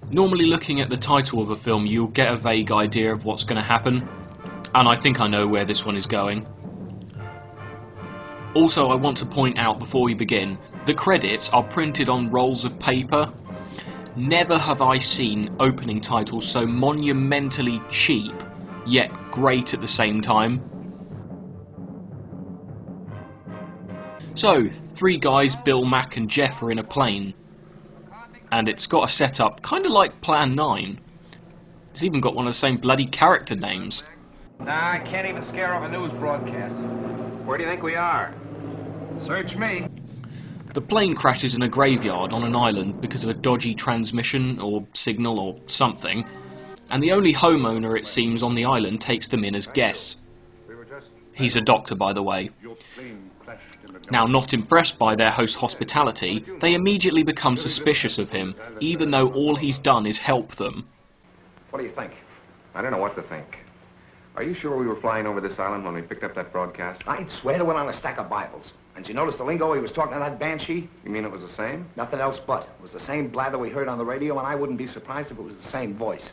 Normally looking at the title of a film you'll get a vague idea of what's going to happen, and I think I know where this one is going. Also, I want to point out before we begin, the credits are printed on rolls of paper. Never have I seen opening titles so monumentally cheap, yet great at the same time. So, three guys, Bill, Mac and Jeff, are in a plane. And it's got a setup kinda like Plan 9. It's even got one of the same bloody character names. Nah, I can't even scare off a news broadcast. Where do you think we are? Search me. The plane crashes in a graveyard on an island because of a dodgy transmission or signal or something, and the only homeowner, it seems, on the island takes them in as guests. He's a doctor, by the way. Now, not impressed by their host's hospitality, they immediately become suspicious of him, even though all he's done is help them. What do you think? I don't know what to think. Are you sure we were flying over this island when we picked up that broadcast? I'd swear to it on a stack of Bibles. And you notice the lingo he was talking to that banshee? You mean it was the same? Nothing else but. It was the same blather we heard on the radio, and I wouldn't be surprised if it was the same voice.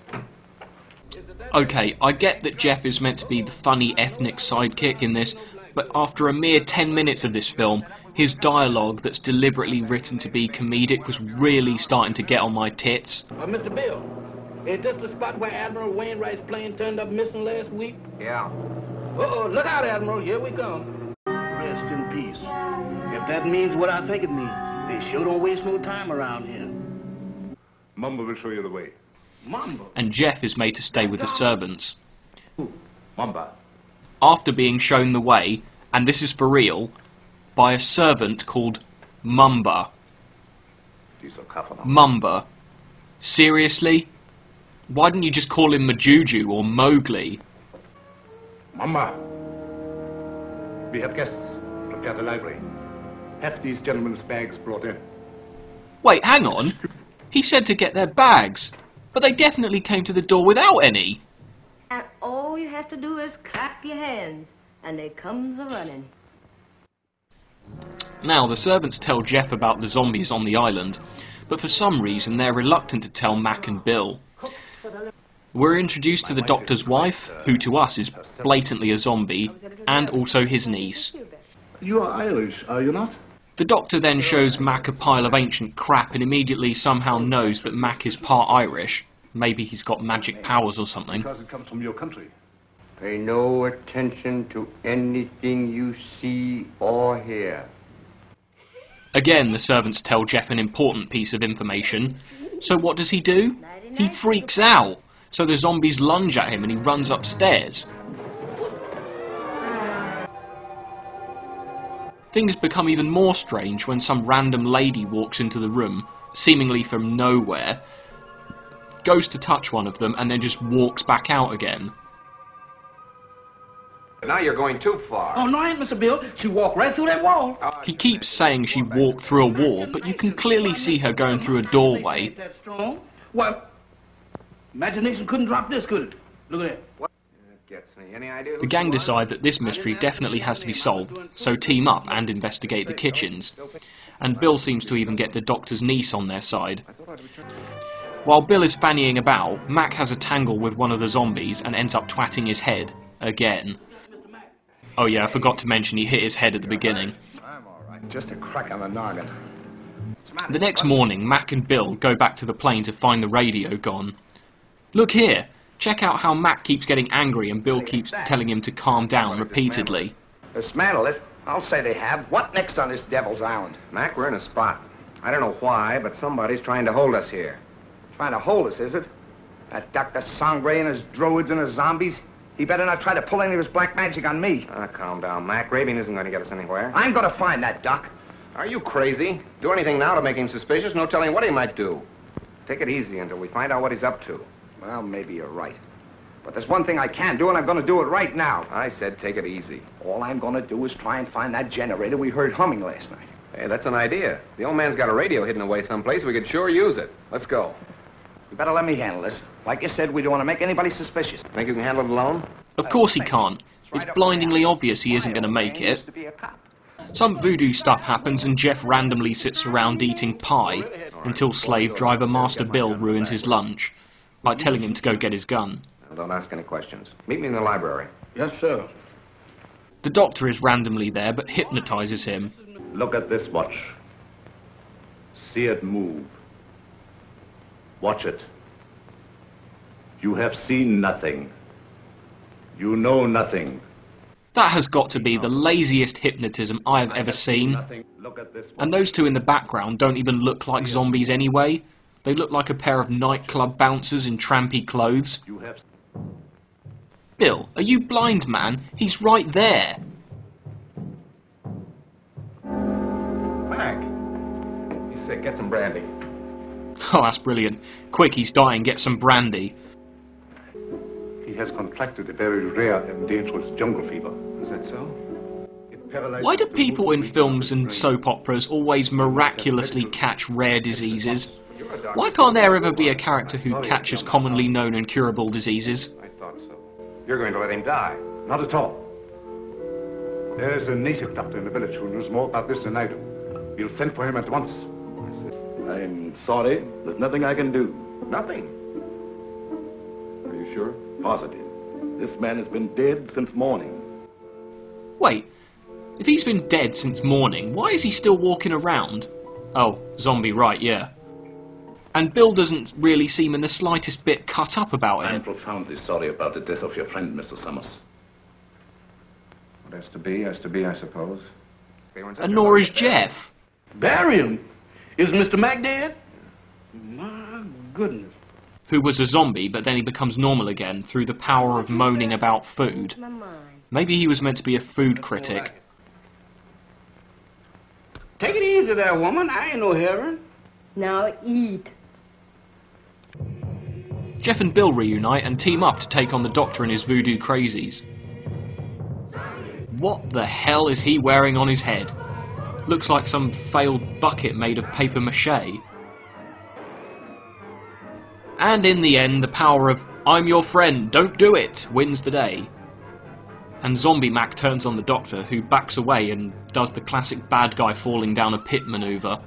Okay, I get that Jeff is meant to be the funny ethnic sidekick in this, but after a mere 10 minutes of this film, his dialogue that's deliberately written to be comedic was really starting to get on my tits. Mr. Bill, is this the spot where Admiral Wainwright's plane turned up missing last week? Yeah. Uh-oh, look out, Admiral, here we come. Rest in peace. If that means what I think it means, they sure don't waste no time around here. Mumba will show you the way. Mamba? And Jeff is made to stay with the servants. Mumba. After being shown the way, and this is for real, by a servant called Mumba. Mumba. Seriously? Why didn't you just call him Majuju or Mowgli? Mumba. We have guests. Prepare the library. Have these gentlemen's bags brought in. Wait, hang on. He said to get their bags, but they definitely came to the door without any. And all you have to do is clap your hands, and they comes a-running. Now, the servants tell Jeff about the zombies on the island, but for some reason they're reluctant to tell Mac and Bill. We're introduced to the doctor's wife, who to us is blatantly a zombie, and also his niece. You are Irish, are you not? The doctor then shows Mac a pile of ancient crap and immediately somehow knows that Mac is part Irish. Maybe he's got magic powers or something. Because it comes from your country. Pay no attention to anything you see or hear. Again, the servants tell Jeff an important piece of information. So what does he do? He freaks out. So the zombies lunge at him and he runs upstairs. Things become even more strange when some random lady walks into the room, seemingly from nowhere, goes to touch one of them and then just walks back out again. Now you're going too far. Oh, no, I ain't, Mr. Bill. She walked right through that wall. He keeps saying she walked through a wall, but you can clearly see her going through a doorway. That strong? What? Imagination couldn't drop this, could it? Look at that. What? Gets me. Any idea? The gang decide that this mystery definitely has to be solved, so team up and investigate the kitchens. And Bill seems to even get the doctor's niece on their side. While Bill is fannying about, Mac has a tangle with one of the zombies and ends up twatting his head. Again. Oh yeah, I forgot to mention he hit his head at the beginning. I'm all right. Just a crack on the noggin. The next morning, Mac and Bill go back to the plane to find the radio gone. Look here! Check out how Mac keeps getting angry and Bill keeps telling him to calm down repeatedly. Dismantle it? I'll say they have. What next on this devil's island? Mac, we're in a spot. I don't know why, but somebody's trying to hold us here. Trying to hold us, is it? That Dr. Sangre and his druids and his zombies? He better not try to pull any of his black magic on me. Calm down, Mac. Raving isn't going to get us anywhere. I'm going to find that Doc. Are you crazy? Do anything now to make him suspicious? No telling what he might do. Take it easy until we find out what he's up to. Well, maybe you're right. But there's one thing I can do, and I'm going to do it right now. I said take it easy. All I'm going to do is try and find that generator we heard humming last night. Hey, that's an idea. The old man's got a radio hidden away someplace. We could sure use it. Let's go. You better let me handle this. Like you said, we don't want to make anybody suspicious. Think you can handle it alone? Of course he can't. It's blindingly obvious he isn't going to make it. Some voodoo stuff happens and Jeff randomly sits around eating pie until slave driver Master Bill ruins his lunch by telling him to go get his gun. Now, don't ask any questions. Meet me in the library. Yes, sir. The doctor is randomly there but hypnotizes him. Look at this watch. See it move. Watch it. You have seen nothing. You know nothing. That has got to be the laziest hypnotism I have ever seen. Look at this watch. And those two in the background don't even look like zombies anyway. They look like a pair of nightclub bouncers in trampy clothes. You have... Bill, are you blind, man? He's right there. Mac. He's sick. Get some brandy. Oh, that's brilliant. Quick, he's dying. Get some brandy. He has contracted a very rare and dangerous jungle fever. Is that so? It paralyzes Why do the people mood in of films and brain. soap operas always miraculously catch rare diseases? Why can't there ever be a character who catches commonly known and curable diseases? I thought so. You're going to let him die. Not at all. There's a native doctor in the village who knows more about this than I do. We'll send for him at once. I'm sorry. There's nothing I can do. Nothing. Are you sure? Positive. This man has been dead since morning. Wait, if he's been dead since morning, why is he still walking around? Oh, zombie, right, yeah. And Bill doesn't really seem in the slightest bit cut up about I'm him. profoundly sorry about the death of your friend, Mr. Summers. What has to be, I suppose. And nor is Jeff. Bury him? Is Mr. Mac dead? My goodness. Who was a zombie, but then he becomes normal again through the power of moaning about food. My mind. Maybe he was meant to be a food critic. Take it easy there, woman. I ain't no heroin. Now eat. Jeff and Bill reunite and team up to take on the Doctor and his voodoo crazies. What the hell is he wearing on his head? Looks like some failed bucket made of paper mache. And in the end, the power of "I'm your friend, don't do it" wins the day. And Zombie Mac turns on the Doctor, who backs away and does the classic bad guy falling down a pit maneuver.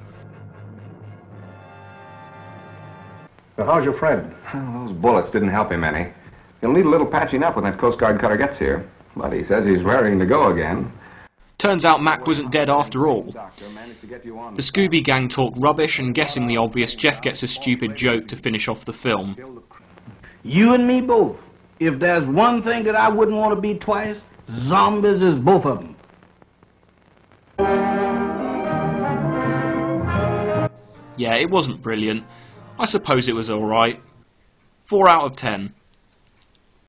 So how's your friend? Well, those bullets didn't help him any. He'll need a little patching up when that Coast Guard cutter gets here. But he says he's raring to go again. Turns out Mac wasn't dead after all. The Scooby Gang talk rubbish, and guessing the obvious, Jeff gets a stupid joke to finish off the film. You and me both. If there's one thing that I wouldn't want to be twice, zombies is both of them. Yeah, it wasn't brilliant. I suppose it was alright. 4 out of 10.